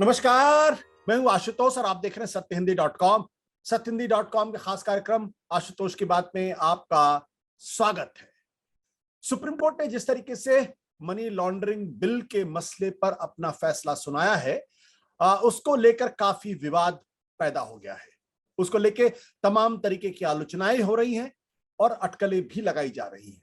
नमस्कार, मैं हूं आशुतोष और आप देख रहे हैं सत्यहिंदी.com। सत्यहिंदी.com के खास कार्यक्रम आशुतोष की बात में आपका स्वागत है। सुप्रीम कोर्ट ने जिस तरीके से मनी लॉन्ड्रिंग बिल के मसले पर अपना फैसला सुनाया है, उसको लेकर काफी विवाद पैदा हो गया है। उसको लेकर तमाम तरीके की आलोचनाएं हो रही हैं और अटकलें भी लगाई जा रही हैं।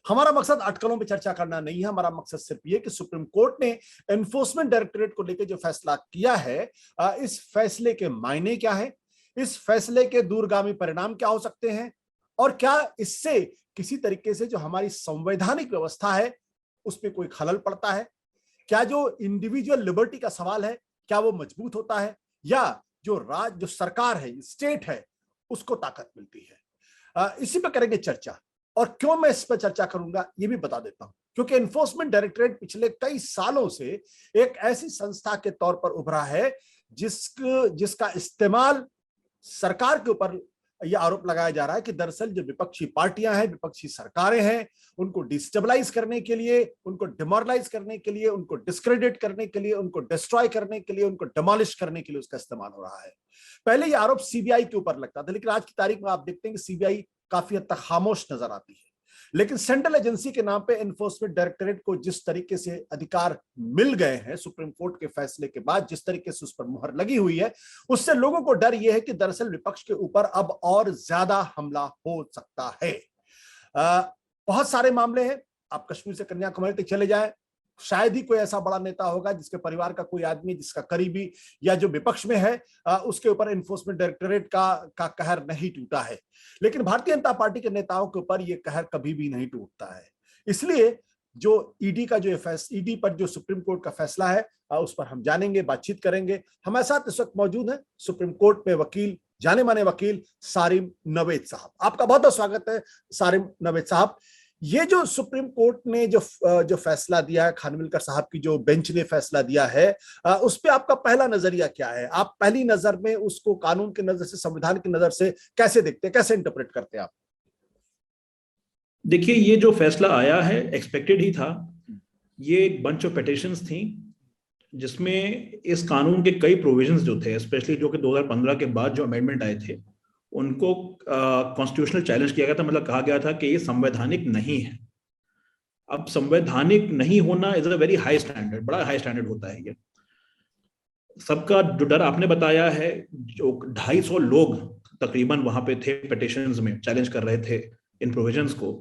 हमारा मकसद अटकलों पर चर्चा करना नहीं है। हमारा मकसद सिर्फ ये कि सुप्रीम कोर्ट ने एनफोर्समेंट डायरेक्टरेट को लेकर जो फैसला किया है, इस फैसले के मायने क्या है, इस फैसले के दूरगामी परिणाम क्या हो सकते हैं और क्या इससे किसी तरीके से जो हमारी संवैधानिक व्यवस्था है उस पर कोई खलल पड़ता है। क्या जो इंडिविजुअल लिबर्टी का सवाल है क्या वो मजबूत होता है या जो सरकार है, स्टेट है, उसको ताकत मिलती है। इसी पर करेंगे चर्चा। और क्यों मैं इस पर चर्चा करूंगा ये भी बता देता हूं, क्योंकि एनफोर्समेंट डायरेक्टरेट पिछले कई सालों से एक ऐसी संस्था के तौर पर उभरा है जिसका इस्तेमाल सरकार के ऊपर यह आरोप लगाया जा रहा है कि दरअसल जो विपक्षी पार्टियां हैं, विपक्षी सरकारें हैं, उनको डिस्टेबलाइज करने के लिए, उनको डिमोरलाइज करने के लिए, उनको डिस्क्रेडिट करने के लिए, उनको डिस्ट्रॉय करने के लिए, उनको डिमोलिश करने के लिए उसका इस्तेमाल हो रहा है। पहले यह आरोप सीबीआई के ऊपर लगता था, लेकिन आज की तारीख में आप देखते हैं कि सीबीआई काफी हद तक खामोश नजर आती है। लेकिन सेंट्रल एजेंसी के नाम पे एनफोर्समेंट डायरेक्टरेट को जिस तरीके से अधिकार मिल गए हैं सुप्रीम कोर्ट के फैसले के बाद, जिस तरीके से उस पर मुहर लगी हुई है, उससे लोगों को डर यह है कि दरअसल विपक्ष के ऊपर अब और ज्यादा हमला हो सकता है। बहुत सारे मामले हैं। आप कश्मीर से कन्याकुमारी तक चले जाएं, शायद ही कोई ऐसा बड़ा नेता होगा जिसके परिवार का कोई आदमी, जिसका करीबी या जो विपक्ष में है, उसके ऊपर एनफोर्समेंट डायरेक्टरेट का कहर नहीं टूटा है। लेकिन भारतीय जनता पार्टी के नेताओं के ऊपर यह कहर कभी भी नहीं टूटता है। इसलिए जो ईडी पर जो सुप्रीम कोर्ट का फैसला है, उस पर हम जानेंगे, बातचीत करेंगे। हमारे साथ इस वक्त मौजूद है सुप्रीम कोर्ट में वकील, जाने माने वकील सारिम नवेद साहब। आपका बहुत बहुत स्वागत है सारिम नवेद साहब। ये जो सुप्रीम कोर्ट ने जो फैसला दिया है, खानविलकर साहब की जो बेंच ने फैसला दिया है, उस पे आपका पहला नजरिया क्या है? आप पहली नजर में उसको कानून की नजर से, संविधान की नजर से कैसे देखते हैं, कैसे इंटरप्रेट करते हैं आप? देखिए, ये जो फैसला आया है एक्सपेक्टेड ही था। ये एक बंच ऑफ पिटिशंस थी जिसमें इस कानून के कई प्रोविजंस जो थे, स्पेशली जो कि 2015 के बाद जो अमेंडमेंट आए थे, उनको कॉन्स्टिट्यूशनल चैलेंज किया गया था। मतलब कहा गया था कि ये संवैधानिक नहीं है। अब संवैधानिक नहीं होना is a very high standard, बड़ा हाई स्टैंडर्ड होता है ये। सबका जो डर आपने बताया है, जो 250 लोग तकरीबन वहां पे थे, पिटिशंस में चैलेंज कर रहे थे इन प्रोविजंस को,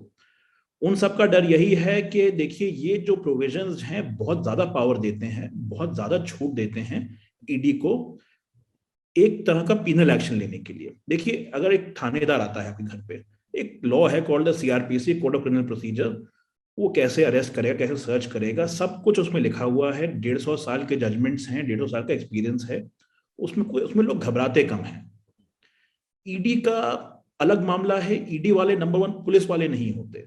उन सब का डर यही है कि देखिए, ये जो प्रोविजंस हैं बहुत ज्यादा पावर देते हैं, बहुत ज्यादा छूट देते हैं ईडी को एक तरह का पीनल एक्शन लेने के लिए। देखिए, अगर एक थानेदार आता है आपके घर पे, एक लॉ है called the CrPC, code of criminal procedure, वो कैसे अरेस्ट करेगा, कैसे सर्च करेगा, सब कुछ उसमें लिखा हुआ है। 150 साल के जजमेंट्स हैं, 150 साल का एक्सपीरियंस है। उसमें लोग घबराते कम हैं। ईडी का अलग मामला है। ईडी वाले नंबर वन पुलिस वाले नहीं होते।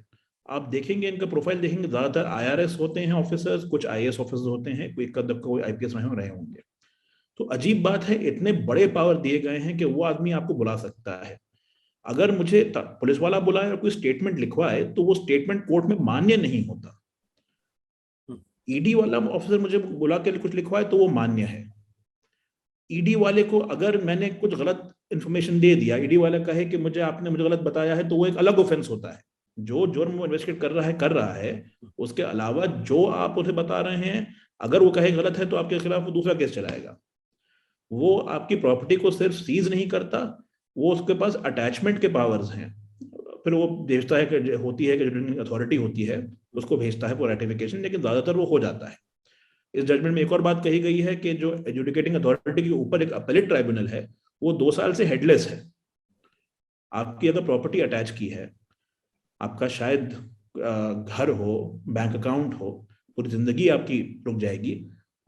आप देखेंगे, इनका प्रोफाइल देखेंगे, ज्यादातर आईआरएस होते हैं ऑफिसर्स, कुछ आईएएस ऑफिसर्स होते हैं, कोई कदम कोई आईपीएस में रहे होंगे। तो अजीब बात है, इतने बड़े पावर दिए गए हैं कि वो आदमी आपको बुला सकता है। अगर मुझे पुलिस वाला बुलाए और कोई स्टेटमेंट लिखवाए तो वो स्टेटमेंट कोर्ट में मान्य नहीं होता। ईडी वाला ऑफिसर मुझे बुला के कुछ लिखवाए तो वो मान्य है। ईडी वाले को अगर मैंने कुछ गलत इंफॉर्मेशन दे दिया, ईडी वाला कहे कि आपने मुझे गलत बताया है, तो वो एक अलग ऑफेंस होता है। जो जुर्म वो इन्वेस्टिगेट कर रहा है, उसके अलावा जो आप उसे बता रहे हैं, अगर वो कहे गलत है तो आपके खिलाफ वो दूसरा केस चलाएगा। वो आपकी प्रॉपर्टी को सिर्फ सीज नहीं करता, वो उसके पास अटैचमेंट के पावर्स हैं। फिर वो भेजता है कि होती है कि अथॉरिटी होती है, उसको भेजता है फॉर रेटिफिकेशन, लेकिन ज्यादातर वो हो जाता है। इस जजमेंट में एक और बात कही गई है कि जो एजुडिकेटिंग अथॉरिटी के ऊपर एक अपीलेट ट्राइब्यूनल है, वो 2 साल से हेडलेस है। आपकी अगर प्रॉपर्टी अटैच की है, आपका शायद घर हो, बैंक अकाउंट हो, पूरी जिंदगी आपकी रुक जाएगी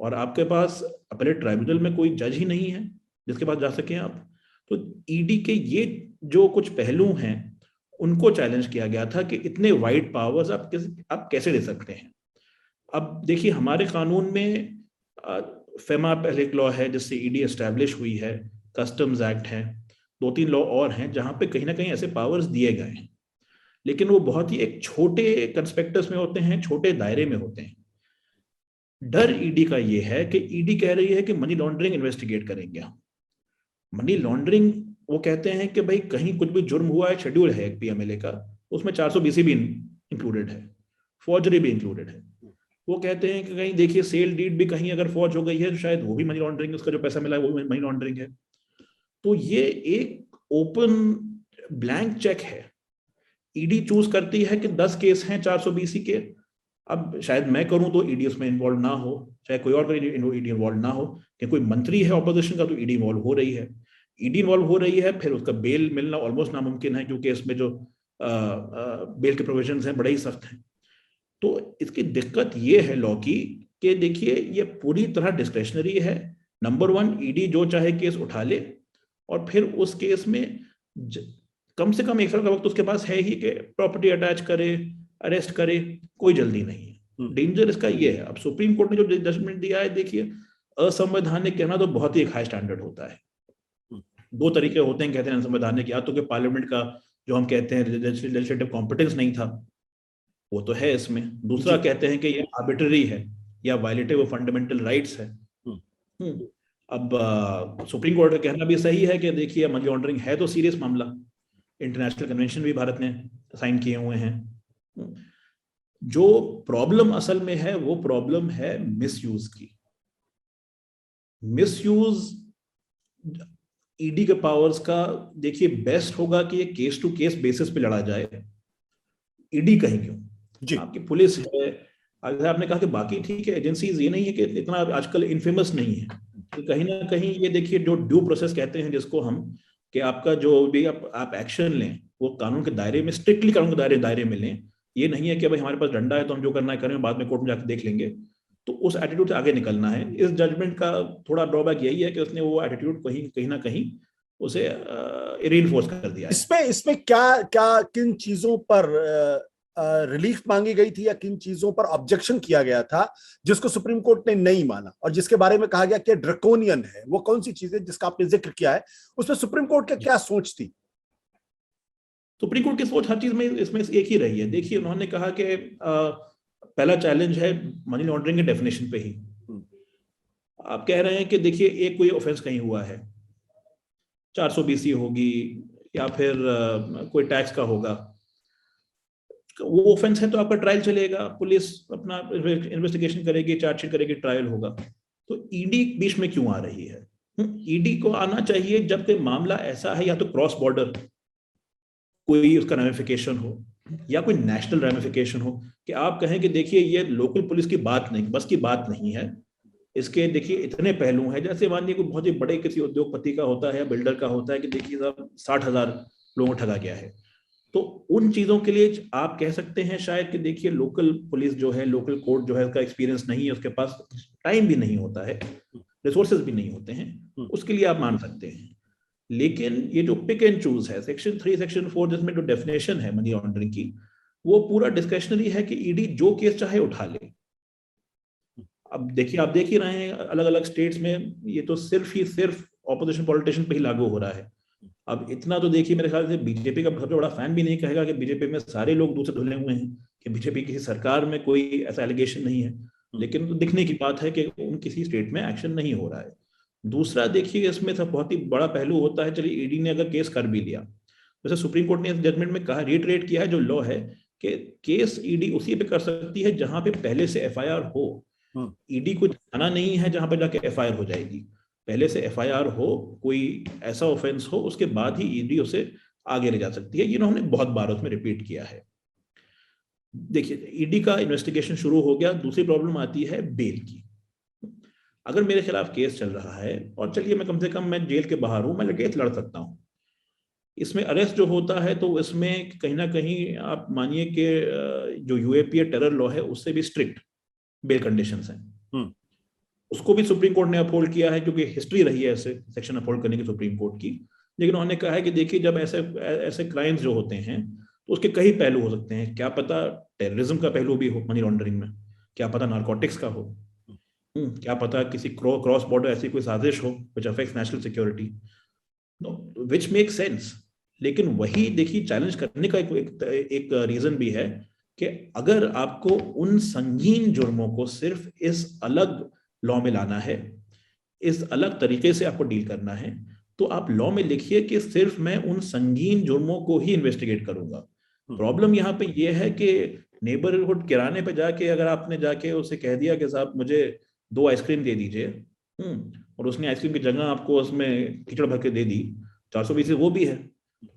और आपके पास अपीलेट ट्राइब्यूनल में कोई जज ही नहीं है जिसके पास जा सके आप। तो ईडी के ये जो कुछ पहलू हैं, उनको चैलेंज किया गया था कि इतने वाइड पावर्स आप कैसे दे सकते हैं। अब देखिए, हमारे कानून में फेमा पहले एक लॉ है जिससे ईडी एस्टैब्लिश हुई है, कस्टम्स एक्ट है, 2-3 लॉ और हैं जहां पे कहीं ना कहीं ऐसे पावर्स दिए गए हैं, लेकिन वो बहुत ही एक छोटे कंस्पेक्टस में होते हैं, छोटे दायरे में होते हैं। डर ईडी का ये है कि ईडी कह रही है कि मनी लॉन्ड्रिंग इन्वेस्टिगेट करेंगे हम। मनी लॉन्ड्रिंग वो कहते हैं कि भाई कहीं कुछ भी जुर्म हुआ है, शेड्यूल है एक पीएमएलए का, उसमें 420 भी इंक्लूडेड है, फॉर्जरी भी इंक्लूडेड है। वो कहते हैं कि कहीं देखिए सेल डीड भी कहीं अगर फॉर्ज हो गई है तो शायद वो भी मनी लॉन्ड्रिंग, उसका जो पैसा मिला है वो भी मनी लॉन्ड्रिंग है। तो ये एक ओपन ब्लैंक चेक है। ईडी चूज करती है कि 10 केस हैं 420 के, अब शायद मैं करूं तो ईडी उसमें इन्वॉल्व ना हो, चाहे कोई और करे ईडी इन्वॉल्व ना हो, कि कोई मंत्री है ऑपोजिशन का तो ईडी इन्वॉल्व हो रही है। ईडी इन्वॉल्व हो रही है, फिर उसका बेल मिलना ऑलमोस्ट नामुमकिन है, क्योंकि इसमें जो बेल के प्रोविजंस हैं बड़े ही सख्त हैं। तो इसकी दिक्कत ये है लॉ की कि देखिए ये पूरी तरह डिस्क्रेशनरी है। नंबर वन, ईडी जो चाहे केस उठा ले, और फिर उस केस में कम से कम 1 साल का वक्त उसके पास है ही कि प्रॉपर्टी अटैच करे, अरेस्ट करे, कोई जल्दी नहीं है। डेंजर इसका ये है। अब सुप्रीम कोर्ट ने जो जजमेंट दिया है, देखिए असंवैधानिक कहना तो बहुत ही एक हाई स्टैंडर्ड होता है। 2 तरीके होते हैं कहते हैं असंवैधानिक, या तो कि पार्लियामेंट का जो हम कहते हैं लेजिस्लेटिव कॉम्पिटेंस नहीं था, वो तो है इसमें। दूसरा कहते हैं कि ये आर्बिट्ररी है या वायलेटिव ऑफ फंडामेंटल राइट्स है। अब सुप्रीम कोर्ट का कहना भी सही है कि देखिए मनी लॉन्ड्रिंग है तो सीरियस मामला, इंटरनेशनल कन्वेंशन भी भारत ने साइन किए हुए हैं। जो प्रॉब्लम असल में है वो प्रॉब्लम है मिसयूज की। मिसयूज ईडी के पावर्स का, देखिए बेस्ट होगा कि ये केस टू केस बेसिस पे लड़ा जाए। ईडी कहीं क्यों जी, आपकी पुलिस है, अगर आपने कहा कि बाकी ठीक है एजेंसीज, ये नहीं है कि इतना आजकल इनफेमस नहीं है, तो कहीं ना कहीं ये देखिए जो ड्यू प्रोसेस कहते हैं जिसको हम, कि आपका जो भी आप एक्शन लें वो कानून के दायरे में, स्ट्रिक्टली कानून के दायरे में लें। ये नहीं है कि भाई हमारे पास डंडा है तो हम जो करना है करें, बाद में कोर्ट में जाकर देख लेंगे। तो उस एटीट्यूड से आगे निकलना है। इस जजमेंट का थोड़ा ड्रॉबैक यही है कि उसने वो एटीट्यूड कहीं ना कहीं उसे रीइंफोर्स कर दिया है। इसमें क्या क्या किन चीजों पर रिलीफ मांगी गई थी या किन चीजों पर ऑब्जेक्शन किया गया था जिसको सुप्रीम कोर्ट ने नहीं माना और जिसके बारे में कहा गया कि ड्रैकोनियन है? वो कौन सी चीजें जिसका आपने जिक्र किया है, उसमें सुप्रीम कोर्ट की क्या सोच थी? सुप्रीम कोर्ट की सोच हर चीज में इसमें एक ही रही है। देखिए उन्होंने कहा कि पहला चैलेंज है मनी लॉन्ड्रिंग के डेफिनेशन पे ही। आप कह रहे हैं कि देखिए एक कोई ऑफेंस कहीं हुआ है, 420 होगी या फिर कोई टैक्स का होगा, वो ऑफेंस है तो आपका ट्रायल चलेगा, पुलिस अपना इन्वेस्टिगेशन करेगी, चार्जशीट करेगी, ट्रायल होगा। तो ईडी बीच में क्यों आ रही है? ईडी को आना चाहिए जब कोई मामला ऐसा है, या तो क्रॉस बॉर्डर कोई उसका रेमिफिकेशन हो या कोई नेशनल रेमिफिकेशन हो, कि आप कहें कि देखिए ये लोकल पुलिस की बात नहीं, बस की बात नहीं है, इसके देखिए इतने पहलू हैं। जैसे मानिए कोई बहुत ही बड़े किसी उद्योगपति का होता है या बिल्डर का होता है कि देखिए साहब 60,000 लोगों को ठगा गया है, तो उन चीजों के लिए आप कह सकते हैं शायद कि देखिए लोकल पुलिस जो है, लोकल कोर्ट जो है, उसका एक्सपीरियंस नहीं है, उसके पास टाइम भी नहीं होता है, रिसोर्सेज भी नहीं होते हैं, उसके लिए आप मान सकते हैं। लेकिन ये जो पिक एंड चूज है, सेक्शन 3 सेक्शन 4 जिसमें जो डेफिनेशन है मनी लॉन्ड्रिंग की, वो पूरा डिस्क्रिशनरी है कि ईडी जो केस चाहे उठा ले। अब देखिए आप देख ही रहे हैं अलग अलग स्टेट्स में ये तो सिर्फ ऑपोजिशन पॉलिटिशियन पे ही लागू हो रहा है। अब इतना तो देखिए मेरे ख्याल से बीजेपी का सबसे बड़ा फैन भी नहीं कहेगा कि बीजेपी में सारे लोग दूसरे धुले हुए हैं, कि बीजेपी किसी सरकार में कोई ऐसा एलिगेशन नहीं है, लेकिन तो दिखने की बात है कि उन किसी स्टेट में एक्शन नहीं हो रहा है। दूसरा देखिए इसमें सब बहुत ही बड़ा पहलू होता है, चलिए ईडी ने अगर केस कर भी लिया, जैसे सुप्रीम कोर्ट ने इस जजमेंट में कहा, रिटरेट किया है जो लॉ है, कि केस ईडी उसी पे कर सकती है जहां पे पहले से एफआईआर हो। ईडी को जाना नहीं है जहां पर जाके एफआईआर हो जाएगी, पहले से एफआईआर हो, कोई ऐसा ऑफेंस हो, उसके बाद ही ईडी उसे आगे ले जा सकती है। ये उन्होंने बहुत बार उसमें रिपीट किया है। देखिए ईडी का इन्वेस्टिगेशन शुरू हो गया। दूसरी प्रॉब्लम आती है बेल की। अगर मेरे खिलाफ केस चल रहा है और चलिए मैं कम से कम मैं जेल के बाहर हूं, मैं केस लड़ सकता हूं। इसमें अरेस्ट जो होता है तो इसमें कहीं ना कहीं आप मानिए कि जो यूएपीए टेरर लॉ है उससे भी स्ट्रिक्ट बेल कंडीशंस हैं। उसको भी सुप्रीम कोर्ट ने अपहोल्ड किया है, क्योंकि हिस्ट्री रही है ऐसे सेक्शन अपहोल्ड करने की सुप्रीम कोर्ट की। लेकिन उन्होंने कहा है कि देखिए जब ऐसे क्राइम्स जो होते हैं तो उसके कई पहलू हो सकते हैं। क्या पता टेररिज्म का पहलू भी हो मनी लॉन्ड्रिंग में, क्या पता नारकोटिक्स का हो, क्या पता किसी क्रॉस बॉर्डर ऐसी कोई साजिश हो which affects national security, which make sense. लेकिन वही देखिए चैलेंज करने का एक रीजन भी है कि अगर आपको उन संगीन जुर्मों को सिर्फ इस अलग लॉ में लाना है, इस अलग तरीके से आपको डील करना है, तो आप लॉ में लिखिए कि सिर्फ मैं उन संगीन जुर्मों को ही इन्वेस्टिगेट करूंगा। प्रॉब्लम यहाँ पे ये है कि नेबरहुड किराने पे जाके अगर आपने जाके उसे कह दिया कि साहब मुझे 2 आइसक्रीम दे दीजिए, और उसने आइसक्रीम की जगह आपको उसमें कीचड़ भर के दे दी, 420 वो भी है,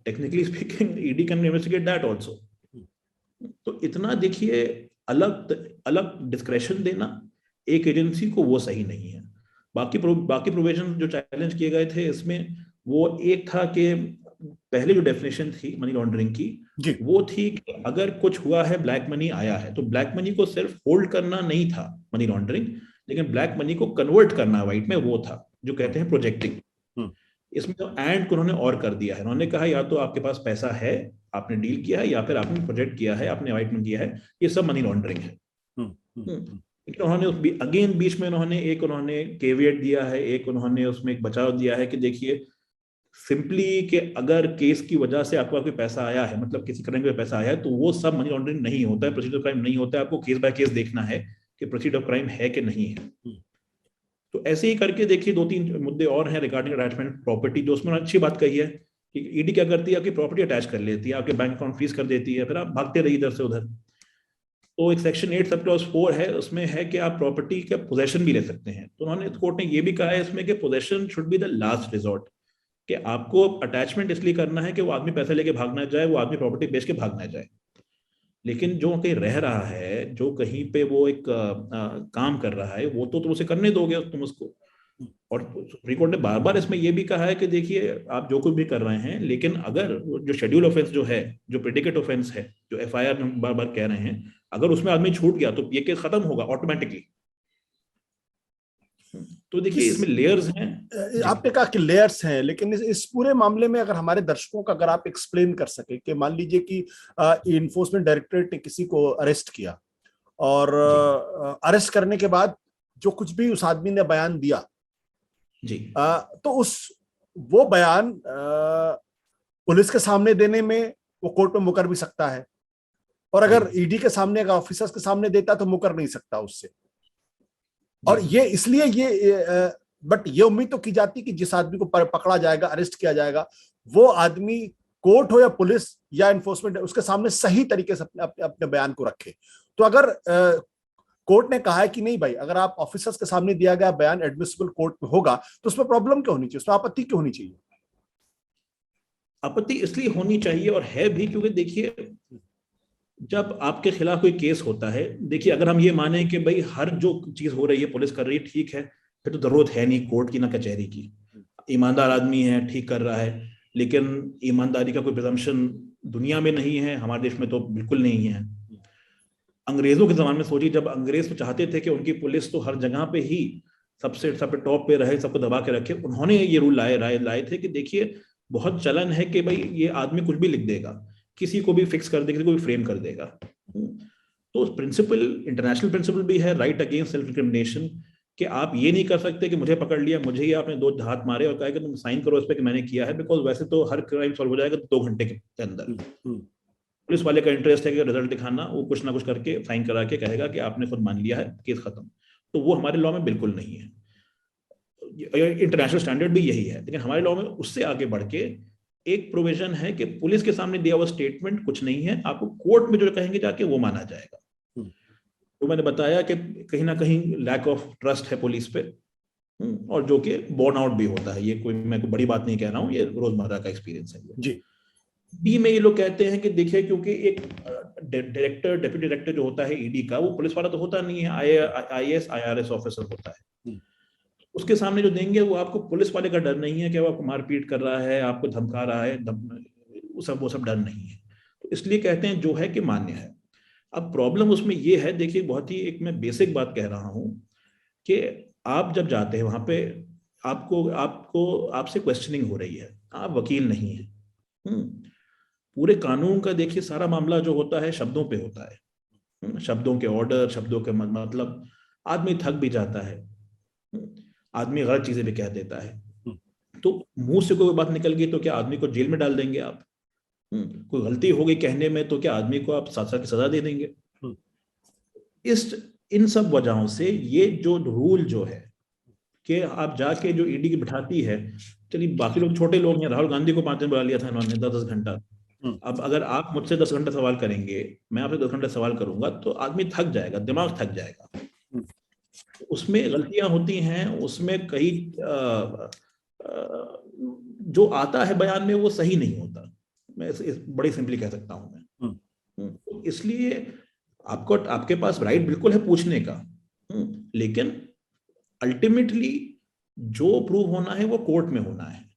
technically speaking ED can investigate that also. तो इतना देखिए अलग अलग डिस्क्रेशन देना एक एजेंसी को वो सही नहीं है। बाकी प्रोविजन जो चैलेंज किए गए थे इसमें, वो एक था कि पहले जो डेफिनेशन थी मनी लॉन्ड्रिंग की वो थी कि अगर कुछ हुआ है, ब्लैक मनी आया है, तो ब्लैक मनी को सिर्फ होल्ड करना नहीं था मनी लॉन्ड्रिंग, लेकिन ब्लैक मनी को कन्वर्ट करना व्हाइट में वो था जो कहते हैं प्रोजेक्टिंग। इसमें तो एंड को उन्होंने और कर दिया है, उन्होंने कहा या तो आपके पास पैसा है, आपने डील किया है, या फिर आपने प्रोजेक्ट किया है, आपने व्हाइट में किया है, ये सब मनी लॉन्ड्रिंग है। लेकिन उन्होंने अगेन बीच में उन्होंने केविएट दिया है, एक उन्होंने उसमें एक बचाव दिया है कि देखिए सिंपली कि अगर केस की वजह से आपको कोई पैसा आया है, मतलब किसी क्राइम में पैसा आया है, तो वो सब मनी लॉन्ड्रिंग नहीं होता है, प्रोसीजर क्राइम नहीं होता है। आपको केस बाय केस देखना है कि प्रोसीजर क्राइम है कि नहीं है। तो ऐसे ही करके देखिए 2-3 मुद्दे और हैं रिगार्डिंग अटैचमेंट प्रॉपर्टी, जो उसमें अच्छी बात कही है कि ईडी क्या करती है, आपकी प्रॉपर्टी अटैच कर लेती है, आपके बैंक अकाउंट फ्रीज कर देती है, फिर आप भागते रहिए इधर से उधर। तो एक सेक्शन 8 सब क्लॉज 4 है, उसमें है कि आप प्रॉपर्टी का पोजेशन भी ले सकते हैं। तो उन्होंने कोर्ट ने ये भी कहा है इसमें कि possession should be the last resort, कि आपको अटैचमेंट इसलिए करना है कि वो आदमी पैसे लेके भागना जाए, वो आदमी प्रॉपर्टी बेच के भागना जाए। लेकिन जो कहीं रह रहा है, जो कहीं पे वो एक काम कर रहा है, वो तो तुम उसे करने दोगे तुम उसको। और सुप्रीम कोर्ट ने बार बार इसमें यह भी कहा है कि देखिए आप जो कुछ भी कर रहे हैं, लेकिन अगर जो शेड्यूल ऑफेंस जो है, जो प्रेडिकेट ऑफेंस है, जो एफआईआर में बार बार कह रहे हैं, अगर उसमें आदमी छूट गया तो ये केस खत्म होगा ऑटोमेटिकली। तो देखिए इसमें लेयर्स हैं। आपने कहा कि लेयर्स हैं, लेकिन इस पूरे मामले में अगर हमारे दर्शकों का अगर आप एक्सप्लेन कर सके कि मान लीजिए कि इन्फोर्समेंट डायरेक्टरेट ने किसी को अरेस्ट किया, और अरेस्ट करने के बाद जो कुछ भी उस आदमी ने बयान दिया जी, तो वो बयान पुलिस के सामने देने में वो कोर्ट में मुकर भी सकता है, और अगर ईडी के सामने, अगर ऑफिसर्स के सामने देता तो मुकर नहीं सकता उससे। और ये इसलिए बट ये उम्मीद तो की जाती कि जिस आदमी को पकड़ा जाएगा, अरेस्ट किया जाएगा, वो आदमी कोर्ट हो या पुलिस या इन्फोर्समेंट उसके सामने सही तरीके से अपने बयान को रखे। तो अगर कोर्ट ने कहा है कि नहीं भाई, अगर आप ऑफिसर्स के सामने दिया गया बयान एडमिसिबल कोर्ट में होगा, तो उसमें प्रॉब्लम क्यों होनी चाहिए, उसमें आपत्ति क्यों होनी चाहिए? आपत्ति इसलिए होनी चाहिए और है भी क्योंकि देखिए जब आपके खिलाफ कोई केस होता है, देखिए अगर हम ये माने कि भाई हर जो चीज हो रही है पुलिस कर रही है, ठीक है, फिर तो जरूरत है नहीं कोर्ट की ना कचहरी की। ईमानदार आदमी है, ठीक कर रहा है, लेकिन ईमानदारी का कोई प्रिजम्पशन दुनिया में नहीं है, हमारे देश में तो बिल्कुल नहीं है। अंग्रेजों के जमाने में सोचिए, जब अंग्रेज तो चाहते थे कि उनकी पुलिस तो हर जगह पे ही सबसे टॉप पे रहे, सबको दबा के रखे, उन्होंने ये रूल लाए थे कि देखिए बहुत चलन है कि भाई ये आदमी कुछ भी लिख देगा, किसी को भी फिक्स कर देगा, किसी को भी फ्रेम कर देगा। तो प्रिंसिपल, इंटरनेशनल प्रिंसिपल भी है, राइट अगेंस्ट सेल्फ इंक्रिमिनेशन, कि आप ये नहीं कर सकते कि मुझे पकड़ लिया, मुझे ही आपने 2 हाथ मारे और कहा कि तुम साइन करो इस पे कि मैंने किया है, बिकॉज वैसे तो हर क्राइम सॉल्व हो जाएगा 2 घंटे के अंदर। पुलिस वाले का इंटरेस्ट है कि रिजल्ट दिखाना, वो कुछ ना कुछ करके साइन करा के कहेगा कि आपने खुद मान लिया है, केस खत्म। तो वो हमारे लॉ में बिल्कुल नहीं है, इंटरनेशनल स्टैंडर्ड भी यही है। लेकिन हमारे लॉ में उससे आगे बढ़ के एक प्रोविजन है कि पुलिस के सामने दिया हुआ स्टेटमेंट कुछ नहीं है, आपको कोर्ट में जो कहेंगे जाके वो माना जाएगा। तो मैंने बताया कि कहीं ना कहीं लैक ऑफ ट्रस्ट है पुलिस पे, और जो कि बोर्न आउट भी होता है, ये कोई मैं कोई बड़ी बात नहीं कह रहा हूँ, ये रोजमर्रा का एक्सपीरियंस है जी। बी में ये लोग कहते हैं कि देखिए क्योंकि एक डायरेक्टर, डेप्यूटी डायरेक्टर जो होता है ईडी का, वो पुलिस वाला तो होता नहीं है, आईएएस आईआरएस ऑफिसर होता है। उसके सामने जो देंगे वो आपको पुलिस वाले का डर नहीं है कि वो आपको मारपीट कर रहा है, आपको धमका रहा है, वो सब डर नहीं है। तो इसलिए कहते हैं जो है कि मान्य है। अब प्रॉब्लम उसमें ये है, देखिए बहुत ही एक मैं बेसिक बात कह रहा हूं कि आप जब जाते हैं वहां पे आपसे क्वेश्चनिंग हो रही है, आप वकील नहीं है। पूरे कानून का देखिए सारा मामला जो होता है शब्दों पे होता है, शब्दों के ऑर्डर, शब्दों के मतलब आदमी थक भी जाता है, आदमी गलत चीजें भी कह देता है। तो मुंह से कोई बात निकल गई तो क्या आदमी को जेल में डाल देंगे आप? कोई गलती हो गई कहने में तो क्या आदमी को आप 7 साल की सजा दे देंगे? इन सब वजहों से ये जो रूल जो है कि आप जाके जो ईडी की बिठाती है, चलिए बाकी लोग छोटे लोग हैं, राहुल गांधी को 5 दिन बुला लिया था इन्होंने 10-10 घंटा। अब अगर आप मुझसे 10 घंटा सवाल करेंगे, मैं आपसे 10 घंटा सवाल करूंगा, तो आदमी थक जाएगा, दिमाग थक जाएगा। उसमें गलतियां होती हैं, उसमें कई जो आता है बयान में वो सही नहीं होता, मैं बड़ी सिंपली कह सकता हूं मैं। इसलिए आपको, आपके पास राइट बिल्कुल है पूछने का, लेकिन अल्टीमेटली जो प्रूव होना है वो कोर्ट में होना है।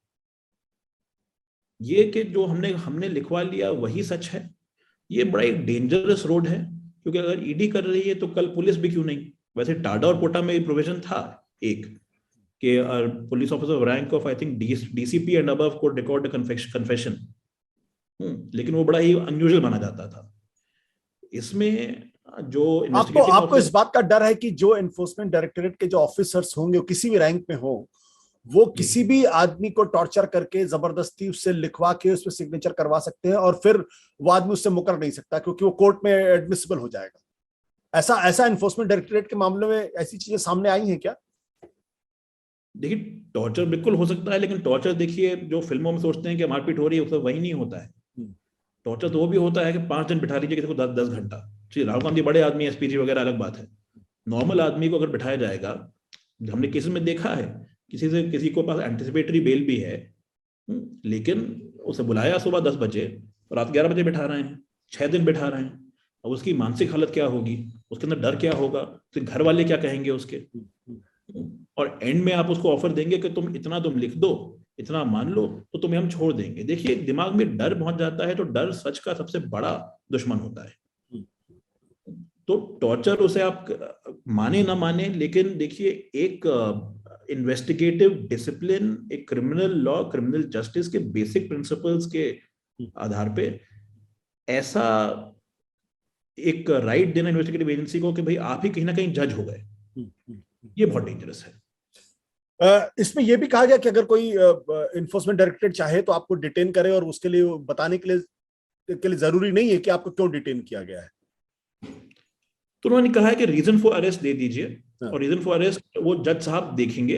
ये कि जो हमने लिखवा लिया वही सच है, ये बड़ा एक डेंजरस रोड है, क्योंकि अगर ईडी कर रही है तो कल पुलिस भी क्यों नहीं? वैसे टाडा और कोटा में प्रोविजन था एक कि police officer rank of I think DCP and above code record confession, लेकिन वो बड़ा ही अनयूजुअल माना जाता था। इसमें जो आपको इस बात का डर है कि जो एनफोर्समेंट डायरेक्टरेट के जो ऑफिसर्स होंगे किसी भी रैंक में हो, वो किसी भी आदमी को टॉर्चर करके जबरदस्ती उससे लिखवा के उस पर सिग्नेचर करवा सकते हैं और फिर वो आदमी उससे मुकर नहीं सकता क्योंकि वो कोर्ट में एडमिसिबल हो जाएगा? ऐसा एनफोर्समेंट डायरेक्टरेट के मामले में ऐसी चीजें सामने आई हैं क्या? देखिए, टॉर्चर बिल्कुल हो सकता है, लेकिन टॉर्चर देखिए जो फिल्मों में सोचते हैं कि मारपीट हो रही है, वही नहीं होता है। टॉर्चर तो वो भी होता है कि 5 दिन बिठा लीजिए किसी को 10-10 घंटा। राहुल गांधी बड़े आदमी, एसपीजी वगैरह अलग बात है, नॉर्मल आदमी को अगर बिठाया जाएगा, हमने केसेस में देखा है, किसी को पास एंटिसिपेटरी बेल भी है, लेकिन उसे बुलाया सुबह 10 बजे और रात 11 बजे बिठा रहे हैं, 6 दिन बिठा रहे हैं। अब उसकी मानसिक हालत क्या होगी, उसके अंदर डर क्या होगा, तो घर वाले क्या कहेंगे उसके, और एंड में आप उसको ऑफर देंगे कि तुम लिख दो, इतना मान लो तो तुम्हें हम छोड़ देंगे। देखिए, दिमाग में डर पहुंच जाता है तो डर सच का सबसे बड़ा दुश्मन होता है। तो टॉर्चर उसे आप माने ना माने, लेकिन देखिए एक इन्वेस्टिगेटिव डिसिप्लिन, एक क्रिमिनल लॉ, क्रिमिनल जस्टिस के बेसिक प्रिंसिपल्स के आधार पे ऐसा एक राइट देना इन्वेस्टिगेटिव एजेंसी को कि भाई आप ही कहीं ना कहीं जज हो गए, ये बहुत डेंजरस है। इसमें यह भी कहा गया कि अगर कोई इन्फोर्समेंट डायरेक्टरेट चाहे तो आपको डिटेन करे और उसके लिए बताने के लिए जरूरी नहीं है कि आपको क्यों डिटेन किया गया है। तो उन्होंने कहा है कि रीजन फॉर अरेस्ट दे दीजिए, और रीजन फॉर अरेस्ट वो जज साहब देखेंगे।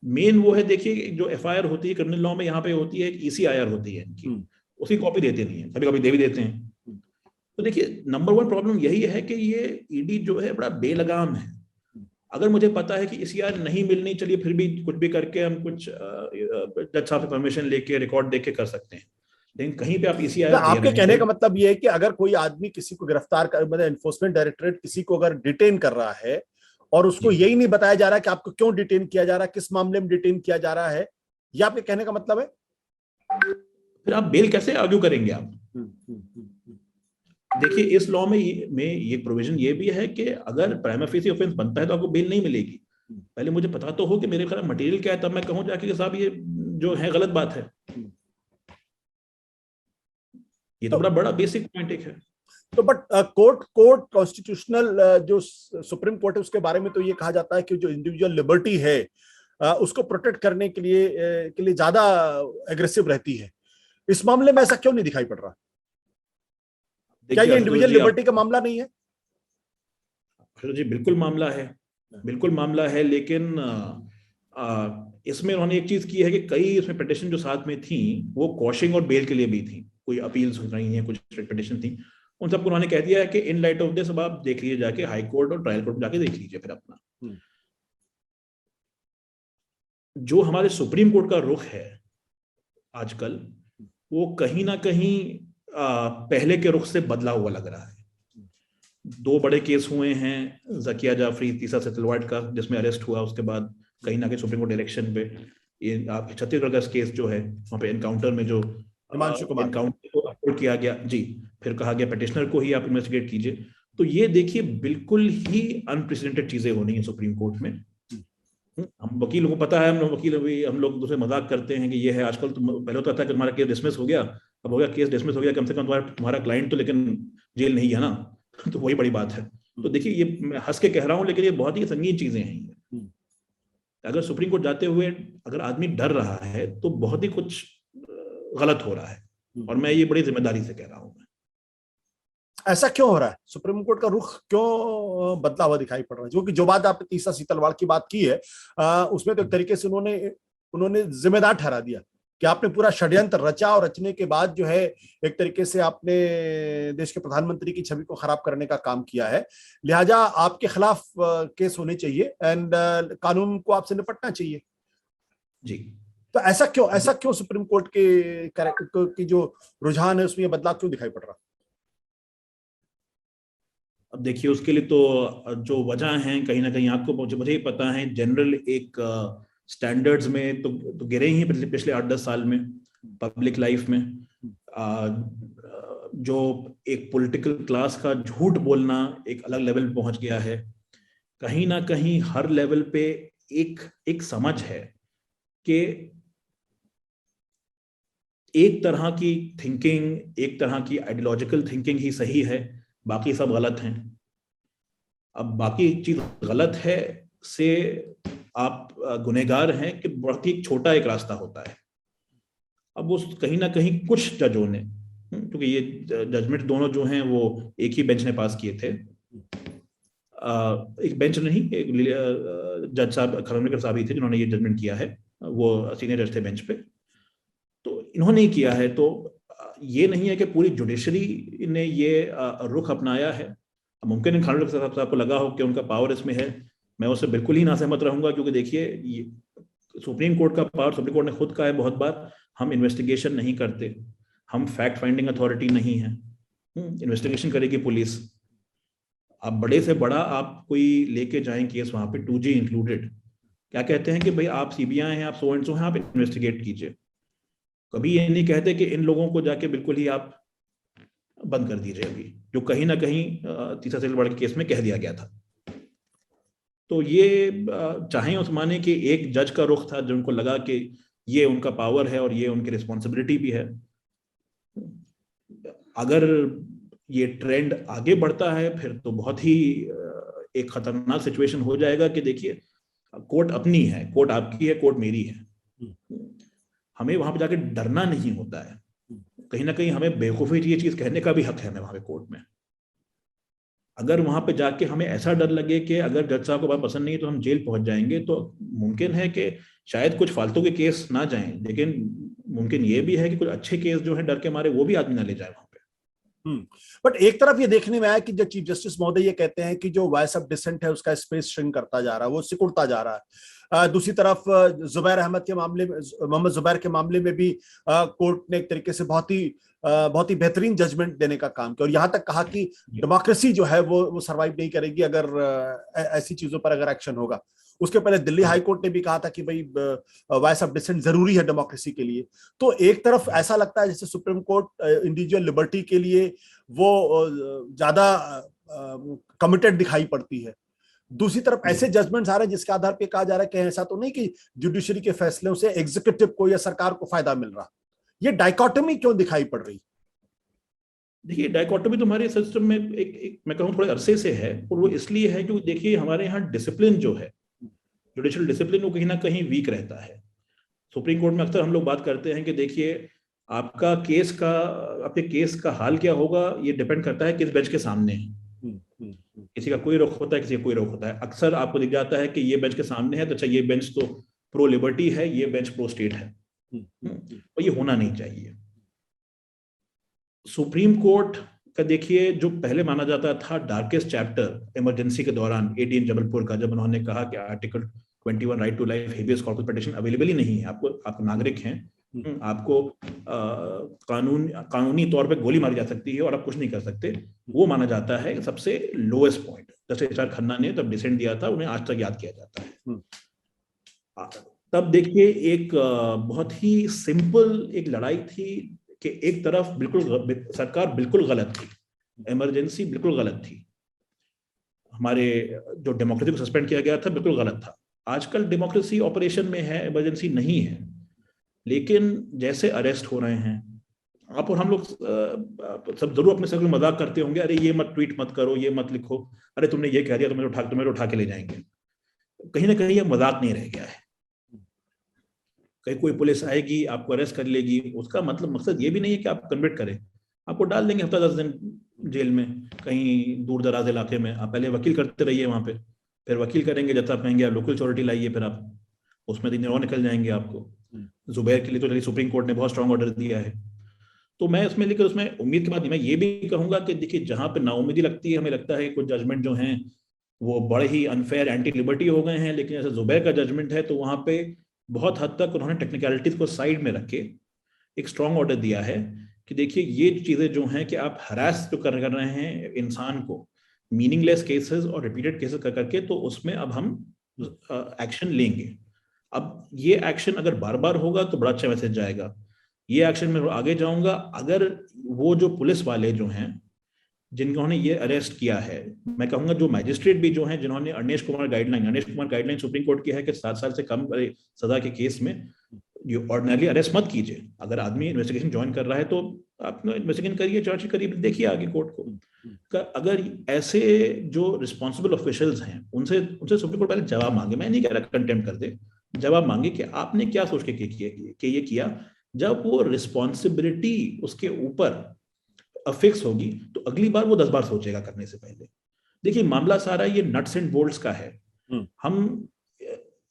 मेन वो है, देखिए जो एफआईआर होती है क्रिमिनल लॉ में, यहाँ पे होती है ईसीआईआर होती है इनकी, उसकी कॉपी देते नहीं है, कभी कभी दे भी देते हैं। तो देखिए नंबर 1 प्रॉब्लम यही है कि ये ईडी जो है बड़ा बेलगाम है। अगर मुझे पता है कि ईसीआईआर नहीं मिलनी, चलिए फिर भी कुछ भी करके हम कुछ जज साहब से परमिशन लेके रिकॉर्ड देके कर सकते हैं, लेकिन कहीं पे आप ईसीआईआर आपके कहने का मतलब यह है कि अगर कोई आदमी किसी को गिरफ्तार कर, मतलब एनफोर्समेंट डायरेक्टरेट किसी को अगर डिटेन कर रहा है और उसको यही नहीं बताया जा रहा कि आपको क्यों डिटेन किया जा रहा है, किस मामले में डिटेन किया जा रहा है, यह आपके कहने का मतलब है, फिर आप बेल कैसे आर्ग्यू करेंगे आप? देखिए इस लॉ में ये प्रोविजन ये भी है कि अगर प्राइमा फेसी ऑफेंस बनता है तो आपको बेल नहीं मिलेगी। पहले मुझे पता तो हो कि मेरे खिलाफ मटेरियल क्या है, तब मैं कहूं जाके कि साहब ये जो है गलत बात है। ये तो बड़ा बेसिक पॉइंट एक है। तो बट कोर्ट कॉन्स्टिट्यूशनल जो सुप्रीम कोर्ट है उसके बारे में तो ये कहा जाता है कि जो इंडिविजुअल लिबर्टी है उसको प्रोटेक्ट करने के लिए ज्यादा एग्रेसिव रहती है। इस मामले में ऐसा क्यों नहीं दिखाई पड़ रहा? क्या ये इंडिविजुअल लिबर्टी का मामला नहीं है? जी बिल्कुल मामला है, बिल्कुल मामला है, लेकिन इसमें उन्होंने एक चीज की है कि कई इसमें पिटीशन जो साथ में थी वो कॉशिंग और बेल के लिए भी थी, कोई अपील्स हो रही हैं, कुछ पिटीशन थी, उन सबको उन्होंने कह दिया है कि इन लाइट ऑफ दिस अब आप देख लीजिए जाके हाई कोर्ट और ट्रायल कोर्ट में जाके देख लीजिए फिर अपना। जो हमारे सुप्रीम कोर्ट का रुख है आजकल, वो कहीं ना कहीं पहले के रुख से बदला हुआ लग रहा है। 2 बड़े केस हुए हैं, जकिया जाफरी, तीसरा सेतलवाड़ का जिसमें अरेस्ट हुआ, उसके बाद कहीं ना कहीं सुप्रीम कोर्ट इलेक्शन पे ये छत्तीसगढ़ का केस जो है वहां पे एनकाउंटर में जो एनकाउंटर को अपलोड किया गया जी, फिर कहा गया पिटिशनर को ही आप इन्वेस्टिगेट कीजिए। तो ये देखिए बिल्कुल ही अनप्रेसिडेंटेड चीजें होनी है सुप्रीम कोर्ट में। हम वकीलों को पता है, हम लोग दूसरे मजाक करते हैं कि ये है आजकल, तो पहले तो था कि तुम्हारा केस डिसमिस हो गया, अब हो गया केस डिसमिस हो गया, कम से कम तुम्हारा क्लाइंट तो लेकिन जेल नहीं है ना तो वही बड़ी बात है। तो देखिए ये मैं हंस के कह रहा हूं, लेकिन ये बहुत ही संगीन चीजें हैं। अगर सुप्रीम कोर्ट जाते हुए अगर आदमी डर रहा है तो बहुत ही कुछ गलत हो रहा है। और मैं ये बड़ी जिम्मेदारी से कह रहा हूँ। ऐसा क्यों हो रहा है? सुप्रीम कोर्ट का रुख क्यों बदला हुआ दिखाई पड़ रहा है? क्योंकि जो बात आपने तीसरा सीतलवाड़ की बात की है, उसमें तो एक तरीके से उन्होंने जिम्मेदार ठहरा दिया कि आपने पूरा षड्यंत्र रचा और रचने के बाद जो है एक तरीके से आपने देश के प्रधानमंत्री की छवि को खराब करने का काम किया है, लिहाजा आपके खिलाफ केस होने चाहिए एंड कानून को आपसे निपटना चाहिए जी। तो ऐसा क्यों सुप्रीम कोर्ट के कैरेक्टर की जो रुझान है उसमें बदलाव क्यों दिखाई पड़ रहा? अब देखिए, उसके लिए तो जो वजह है कहीं ना कहीं आपको मुझे ही पता है। जनरल एक स्टैंडर्ड्स में तो गिरे ही पिछले 8-10 साल में पब्लिक लाइफ में। जो एक पॉलिटिकल क्लास का झूठ बोलना एक अलग लेवल पे पहुंच गया है। कहीं ना कहीं हर लेवल पे एक समझ है कि एक तरह की थिंकिंग, एक तरह की आइडियोलॉजिकल थिंकिंग ही सही है, बाकी सब गलत हैं। अब बाकी चीज गलत है से आप गुनहगार हैं कि बहुत ही छोटा एक रास्ता होता है। अब उस कहीं ना कहीं कुछ जजों ने, क्योंकि ये जजमेंट दोनों जो हैं वो एक ही बेंच ने पास किए थे, एक बेंच नहीं, एक जज साहब खरमनीकर साहब ही थे जिन्होंने ये जजमेंट किया है, वो सीनियर जज थे बेंच पे, तो इन्होंने ही किया है। तो ये नहीं है कि पूरी जुडिशरी ने ये रुख अपनाया है। मुमकिन है खरमनीकर साहब को लगा हो कि उनका पावर इसमें है, मैं उससे बिल्कुल ही ना सहमत रहूंगा, क्योंकि देखिए सुप्रीम कोर्ट का पावर, सुप्रीम कोर्ट ने खुद कहा है बहुत बार, हम इन्वेस्टिगेशन नहीं करते, हम फैक्ट फाइंडिंग अथॉरिटी नहीं है। इन्वेस्टिगेशन करेगी पुलिस। आप बड़े से बड़ा आप कोई लेके जाएं केस वहां पे 2G इंक्लूडेड, क्या कहते हैं कि भाई आप सीबीआई हैं, आप सो एंड सो हैं, आप इन्वेस्टिगेट कीजिए। कभी ये नहीं कहते कि इन लोगों को जाके बिल्कुल ही आप बंद कर दीजिए, अभी जो कहीं ना कहीं तीसरा सीतलवाड़ के केस में कह दिया गया था। तो ये चाहे उस माने कि एक जज का रुख था जिनको लगा कि ये उनका पावर है और ये उनकी रिस्पॉन्सिबिलिटी भी है। अगर ये ट्रेंड आगे बढ़ता है फिर तो बहुत ही एक खतरनाक सिचुएशन हो जाएगा कि देखिए कोर्ट अपनी है, कोर्ट आपकी है, कोर्ट मेरी है। हमें वहां पे जाके डरना नहीं होता है। कहीं ना कहीं हमें बेवकूफी ये चीज कहने का भी हक है हमें वहां पे कोर्ट में। अगर वहां पे जाके हमें ऐसा डर लगे कि अगर जज साहब को बात पसंद नहीं है तो हम जेल पहुंच जाएंगे, तो मुमकिन है कि शायद कुछ फालतू के केस ना जाएं, लेकिन मुमकिन ये भी है कि कुछ अच्छे केस जो है डर के मारे वो भी आदमी ना ले जाए वहां पे। बट एक तरफ ये देखने में आया कि जो चीफ जस्टिस महोदय ये कहते हैं कि जो वॉइस ऑफ डिसेंट है उसका स्पेस श्रिंक करता जा रहा है, वो सिकुड़ता जा रहा है। दूसरी तरफ जुबैर अहमद के मामले में, मोहम्मद जुबैर के मामले में भी कोर्ट ने एक तरीके से बहुत ही बेहतरीन जजमेंट देने का काम किया और यहां तक कहा कि डेमोक्रेसी जो है वो सरवाइव नहीं करेगी अगर ऐसी चीजों पर अगर एक्शन होगा। उसके पहले दिल्ली हाई कोर्ट ने भी कहा था कि भाई वॉइस ऑफ डिसेंट जरूरी है डेमोक्रेसी के लिए। तो एक तरफ ऐसा लगता है जैसे सुप्रीम कोर्ट इंडिविजुअल लिबर्टी के लिए वो ज्यादा कमिटेड दिखाई पड़ती है, दूसरी तरफ ऐसे जजमेंट्स आ रहे हैं जिसके आधार पे कहा जा रहा है कि ऐसा तो नहीं कि जुडिशरी के फैसलों से एग्जीक्यूटिव को या सरकार को फायदा मिल रहा। ये डाइकोटमी क्यों दिखाई पड़ रही? देखिए डाइकोटमी तो हमारे सिस्टम में एक मैं कहूँ थोड़े अरसे से है, और वो इसलिए है क्योंकि देखिए हमारे यहाँ डिसिप्लिन जो है, जुडिशियल डिसिप्लिन, वो कहीं ना कहीं वीक रहता है। सुप्रीम कोर्ट में अक्सर हम लोग बात करते हैं कि देखिए आपके केस का हाल क्या होगा ये डिपेंड करता है किस बेंच के सामने है। किसी का कोई रुख होता है, किसी का कोई रुख होता है। अक्सर आपको दिख जाता है कि ये बेंच के सामने है तो अच्छा ये बेंच तो प्रो लिबर्टी है, ये बेंच प्रो स्टेट है, और ये होना नहीं चाहिए। सुप्रीम कोर्ट का देखिए जो पहले माना जाता था डार्केस्ट चैप्टर इमरजेंसी के दौरान ADN जबलपुर का, जब उन्होंने कहा कि article 21 right to life habeas corpus petition available ही नहीं है, आप नागरिक हैं, आपको कानूनी तौर पे गोली मारी जा सकती है और आप कुछ नहीं कर सकते, वो माना जाता है सबसे लोएस्ट पॉइंट। जैसे HR खन्ना ने तब डिसेंट दिया था, उन्हें आज तक याद किया जाता है। तब देखिए एक बहुत ही सिंपल एक लड़ाई थी कि एक तरफ बिल्कुल सरकार बिल्कुल गलत थी, इमरजेंसी बिल्कुल गलत थी, हमारे जो डेमोक्रेसी को सस्पेंड किया गया था बिल्कुल गलत था। आजकल डेमोक्रेसी ऑपरेशन में है, इमरजेंसी नहीं है, लेकिन जैसे अरेस्ट हो रहे हैं आप और हम लोग सब जरूर अपने से मजाक करते होंगे, अरे ये मत ट्वीट मत करो, ये मत लिखो, अरे तुमने ये कह दिया तुम्हें उठा के ले जाएंगे। कहीं ना कहीं ये मजाक नहीं रह गया है। कहीं कोई पुलिस आएगी आपको अरेस्ट कर लेगी, उसका मतलब मकसद ये भी नहीं है कि आप कन्विक्ट करें, आपको डाल देंगे हफ्ता 10 दिन जेल में कहीं दूर दराज इलाके में। आप पहले वकील करते रहिए वहां पे, फिर वकील करेंगे, जब तक कहेंगे आप लोकल चोरिटी लाइए, फिर आप उसमें दिन और निकल जाएंगे आपको। जुबैर के लिए तो सुप्रीम कोर्ट ने बहुत स्ट्रांग ऑर्डर दिया है। तो मैं उसमें लेकर उसमें उम्मीद की बात नहीं, मैं ये भी कहूंगा कि देखिए जहां पे नाउमीदी लगती है, हमें लगता है कुछ जजमेंट जो हैं वो बड़े ही अनफेयर एंटी लिबर्टी हो गए हैं, लेकिन जैसे जुबैर का जजमेंट है तो वहां पे बहुत हद तक उन्होंने टेक्निकलिटीज को साइड में रख के एक स्ट्रांग ऑर्डर दिया है कि देखिए ये चीजें जो हैं कि आप हरास जो कर रहे हैं इंसान को, मीनिंगलेस केसेस और रिपीटेड केसेस कर करके, तो उसमें अब हम एक्शन लेंगे। अब ये एक्शन अगर बार बार होगा तो बड़ा अच्छा मैसेज जाएगा। ये एक्शन में आगे जाऊंगा, अगर वो जो पुलिस वाले जो हैं जिन्होंने ये अरेस्ट किया है, मैं कहूंगा जो मैजिस्ट्रेट भी जो हैं जिन्होंने अनिश कुमार गाइडलाइन सुप्रीम कोर्ट की है कि 7 साल से कम सजा के केस में ये ऑर्डिनरी अरेस्ट मत कीजिए। अगर आदमी इन्वेस्टिगेशन ज्वाइन कर रहा है तो आप इन्वेस्टिगेशन करिए, चार्जशीट करिए, देखिए आगे कोर्ट को। अगर ऐसे जो रिस्पॉन्सिबल ऑफिशियल्स हैं उनसे सुप्रीम कोर्ट पहले जवाब मांगे, मैं नहीं कह रहा कंटेम्प्ट कर दे, जवाब मांगे कि आपने क्या सोच के ये किया। जब वो रिस्पॉन्सिबिलिटी उसके ऊपर अफिक्स होगी तो अगली बार वो 10 बार सोचेगा करने से पहले। देखिए मामला सारा ये नट्स एंड बोल्ट्स का है। हम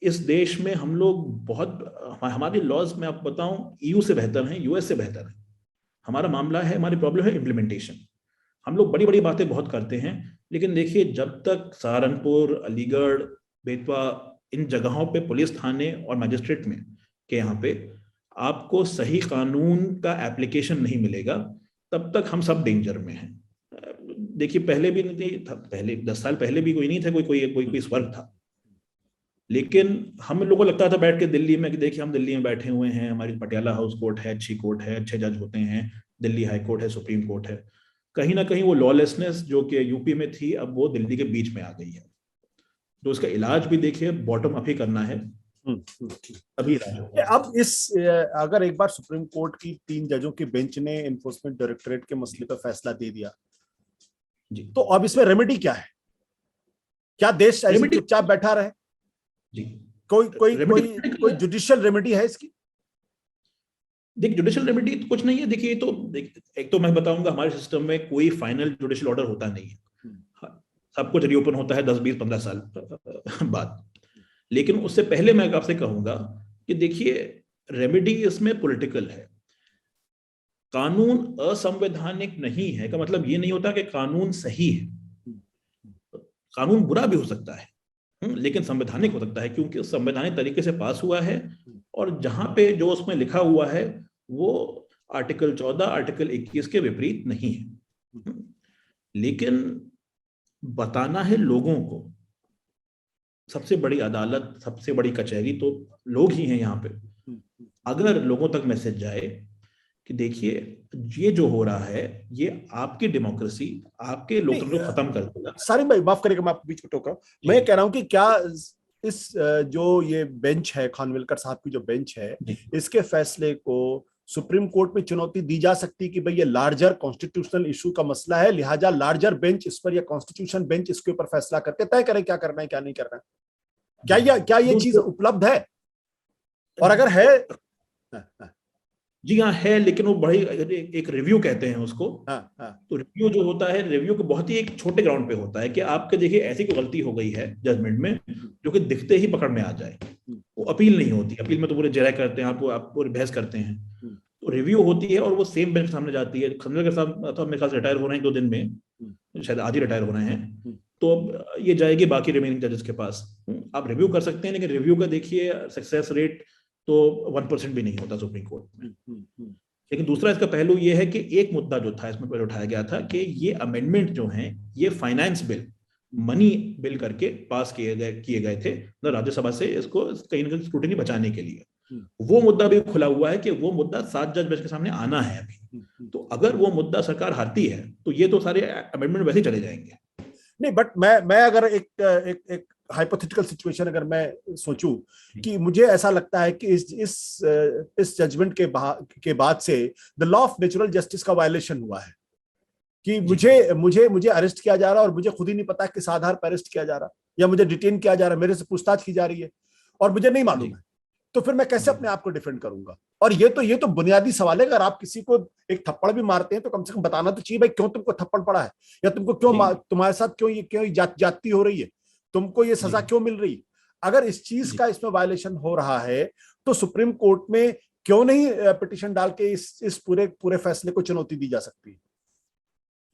इस देश में हम लोग बहुत, हमारे लॉज में आपको बताऊं ईयू से बेहतर हैं, यूएस से बेहतर हैं। हमारा मामला है, हमारी प्रॉब्लम है इम्प्लीमेंटेशन। हम लोग बड़ी बड़ी बातें बहुत करते हैं, लेकिन देखिए जब तक सहारनपुर, अलीगढ़, बेतवा, इन जगहों पे पुलिस थाने और मजिस्ट्रेट में के यहाँ पे आपको सही कानून का एप्लीकेशन नहीं मिलेगा, तब तक हम सब डेंजर में हैं। देखिए पहले भी नहीं था, पहले 10 साल पहले भी कोई नहीं था, कोई स्वर्ग था, लेकिन हम लोगों को लगता था बैठ के दिल्ली में कि देखिए हम दिल्ली में बैठे हुए हैं, हमारी पटियाला हाउस कोर्ट है, अच्छी कोर्ट है, अच्छे जज होते हैं, दिल्ली हाई कोर्ट है, सुप्रीम कोर्ट है। कहीं ना कहीं वो लॉलेसनेस जो कि यूपी में थी अब वो दिल्ली के बीच में आ गई है। तो उसका इलाज भी देखिए बॉटम अप ही करना है, अभी अब इस अगर एक बार सुप्रीम कोर्ट की 3 जजों की बेंच ने एनफोर्समेंट डायरेक्टरेट के मसले पर फैसला दे दिया जी, तो अब इसमें रेमेडी क्या है? क्या देश ऐसे चुपचाप बैठा रहे जी? कोई जुडिशियल रेमेडी है इसकी? देखिए जुडिशियल रेमेडी तो कुछ नहीं है। देखिए तो एक तो मैं बताऊंगा हमारे सिस्टम में कोई फाइनल जुडिशियल ऑर्डर होता नहीं है, सब कुछ रीओपन होता है 10, 20, 15 साल बाद। लेकिन उससे पहले मैं आपसे कहूंगा कि देखिए रेमेडी इसमें पॉलिटिकल है। कानून असंवैधानिक नहीं है का मतलब ये नहीं होता कि कानून सही है। कानून बुरा भी हो सकता है लेकिन संवैधानिक हो सकता है, क्योंकि संवैधानिक तरीके से पास हुआ है और जहां पे जो उसमें लिखा हुआ है वो आर्टिकल 14, आर्टिकल 21 के विपरीत नहीं है। लेकिन बताना है लोगों को, सबसे बड़ी अदालत, सबसे बड़ी कचहरी तो लोग ही हैं यहाँ पे। अगर लोगों तक मैसेज जाए कि देखिए ये जो हो रहा है ये आपकी डेमोक्रेसी, आपके लोकतंत्र को खत्म कर देगा। सारिम भाई माफ करेगा, मैं आपको बीच में टोक रहा हूं। मैं कह रहा हूं कि क्या इस जो ये बेंच है, खानविलकर साहब की जो बेंच है, इसके फैसले को सुप्रीम कोर्ट में चुनौती दी जा सकती है कि भाई ये लार्जर कॉन्स्टिट्यूशनल इशू का मसला है, लिहाजा लार्जर बेंच इस पर, या कॉन्स्टिट्यूशन बेंच इसके ऊपर फैसला करके तय करे क्या करना है क्या नहीं करना है? क्या ये चीज उपलब्ध है? और अगर है जी हाँ है, लेकिन वो बड़ी एक रिव्यू कहते हैं उसको। तो रिव्यू जो होता है, रिव्यू को बहुत ही एक छोटे ग्राउंड पे होता है कि आपके देखिए ऐसी कोई गलती हो गई है जजमेंट में जो कि दिखते ही पकड़ में आ जाए, वो अपील नहीं होती। अपील में तो पूरे जरा करते हैं, आप पूरे बहस करते हैं। तो रिव्यू होती है और वो सेम बेंच सामने जाती है। खानविलकर साहब तो मेरे ख्याल से रिटायर हो रहे हैं 2 दिन में, शायद आज ही रिटायर हो रहे हैं, तो ये जाएगी बाकी रिमेनिंग जजेस के पास। आप रिव्यू कर सकते हैं, लेकिन रिव्यू का देखिए सक्सेस रेट तो 1% भी नहीं होता सुप्रीम कोर्ट में। लेकिन दूसरा इसका पहलू ये है कि एक मुद्दा जो था इसमें पहले उठाया गया था कि ये अमेंडमेंट जो हैं ये फाइनेंस बिल, मनी बिल करके पास किए गए थे राज्यसभा से, इसको कहीं ना कहीं स्क्रूटिनी बचाने के लिए। वो मुद्दा भी खुला हुआ है कि वो मुद्दा 7 जज बेंच के सामने आना है अभी। तो अगर वो मुद्दा सरकार हारती है तो ये तो सारे अमेंडमेंट वैसे ही चले जाएंगे। नहीं, बट मैं अगर एक हाइपोथेटिकल सिचुएशन अगर मैं सोचूं कि मुझे ऐसा लगता है कि इस जजमेंट के बाद से the law of natural justice का वायलेशन हुआ है कि मुझे अरेस्ट किया जा रहा है और मुझे खुद ही नहीं पता किस आधार पर अरेस्ट किया जा रहा, या मुझे डिटेन किया जा रहा है, मेरे से पूछताछ की जा रही है और मुझे नहीं मालूम है। तो फिर मैं कैसे अपने आप को डिफेंड करूंगा? और ये तो बुनियादी सवाल है। अगर आप किसी को एक थप्पड़ भी मारते हैं तो कम से कम बताना तो चाहिए भाई क्यों तुमको थप्पड़ पड़ा है, या तुमको तुम्हारे साथ क्यों जाती हो रही है, तुमको ये सजा क्यों मिल रही है। अगर इस चीज का इसमें वायलेशन हो रहा है तो सुप्रीम कोर्ट में क्यों नहीं पिटीशन डाल के इस पूरे फैसले को चुनौती दी जा सकती है?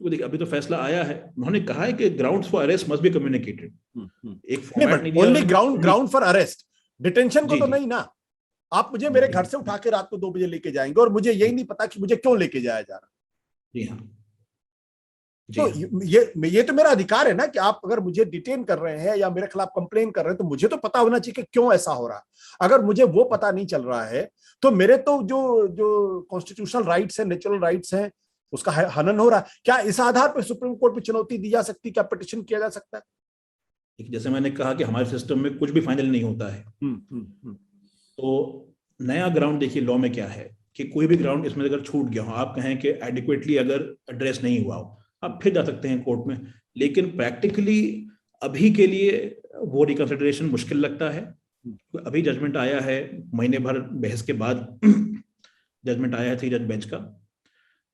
देखिए, अभी तो फैसला आया है, उन्होंने कहा है कि grounds for arrest must be communicated. एक फॉर्मेट नहीं दिया only ground for arrest, detention को तो नहीं ना। आप मुझे मेरे घर से उठा के रात को 2 बजे लेके जाएंगे और मुझे यही नहीं पता कि मुझे क्यों लेके जाया जा रहा। जी हाँ, तो ये तो मेरा अधिकार है ना कि आप अगर मुझे डिटेन कर रहे हैं या मेरे खिलाफ कंप्लेन कर रहे हैं तो मुझे तो पता होना चाहिए कि क्यों ऐसा हो रहा है। अगर मुझे वो पता नहीं चल रहा है तो मेरे तो जो कॉन्स्टिट्यूशनल राइट्स है, नेचुरल राइट्स हैं, उसका हनन हो रहा है। क्या इस आधार पर सुप्रीम कोर्ट में चुनौती दी जा सकती है? क्या पिटीशन किया जा सकता है? जैसे मैंने कहा कि हमारे सिस्टम में कुछ भी फाइनल नहीं होता है। तो नया ग्राउंड देखिए लॉ में क्या है कि कोई भी ग्राउंड इसमें अगर छूट गया हो, आप कहें कि एडिक्वेटली अगर एड्रेस नहीं हुआ हो, आप फिर जा सकते हैं कोर्ट में। लेकिन प्रैक्टिकली अभी के लिए वो रिकंसिडरेशन मुश्किल लगता है। अभी जजमेंट आया है, महीने भर बहस के बाद जजमेंट आया है 3 जज बेंच का।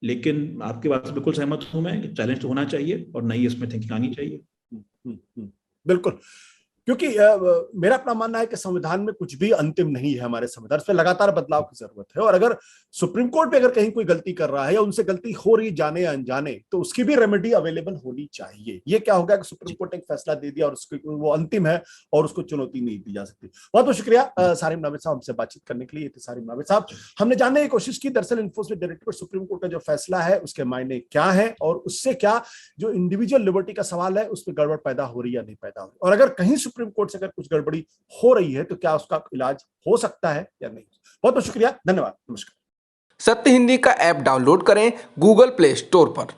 लेकिन आपकी बात से बिल्कुल सहमत हूं मैं कि चैलेंज तो होना चाहिए और नई इसमें थिंकिंग आनी चाहिए। बिल्कुल, क्योंकि मेरा अपना मानना है कि संविधान में कुछ भी अंतिम नहीं है। हमारे संविधान पे लगातार बदलाव की जरूरत है। और अगर सुप्रीम कोर्ट पे अगर कहीं कोई गलती कर रहा है या उनसे गलती हो रही जाने या अनजाने, तो उसकी भी रेमेडी अवेलेबल होनी चाहिए। ये क्या होगा कि सुप्रीम कोर्ट ने एक फैसला दे दिया और उसको वो अंतिम है और उसको चुनौती नहीं दी जा सकती। बहुत बहुत शुक्रिया सारिम नावेद साहब हमसे बातचीत करने के लिए। सारिम नावेद साहब, हमने जानने की कोशिश की दरअसल इन्फोर्समेंट डायरेक्टरेट सुप्रीम कोर्ट का जो फैसला है उसके मायने क्या है और उससे क्या जो इंडिविजुअल लिबर्टी का सवाल है उसमें गड़बड़ पैदा हो रही है या नहीं पैदा हो रही, और अगर कहीं सुप्रीम कोर्ट से अगर कुछ गड़बड़ी हो रही है तो क्या उसका इलाज हो सकता है या नहीं। बहुत बहुत शुक्रिया, धन्यवाद, नमस्कार। सत्य हिंदी का ऐप डाउनलोड करें गूगल प्ले स्टोर पर।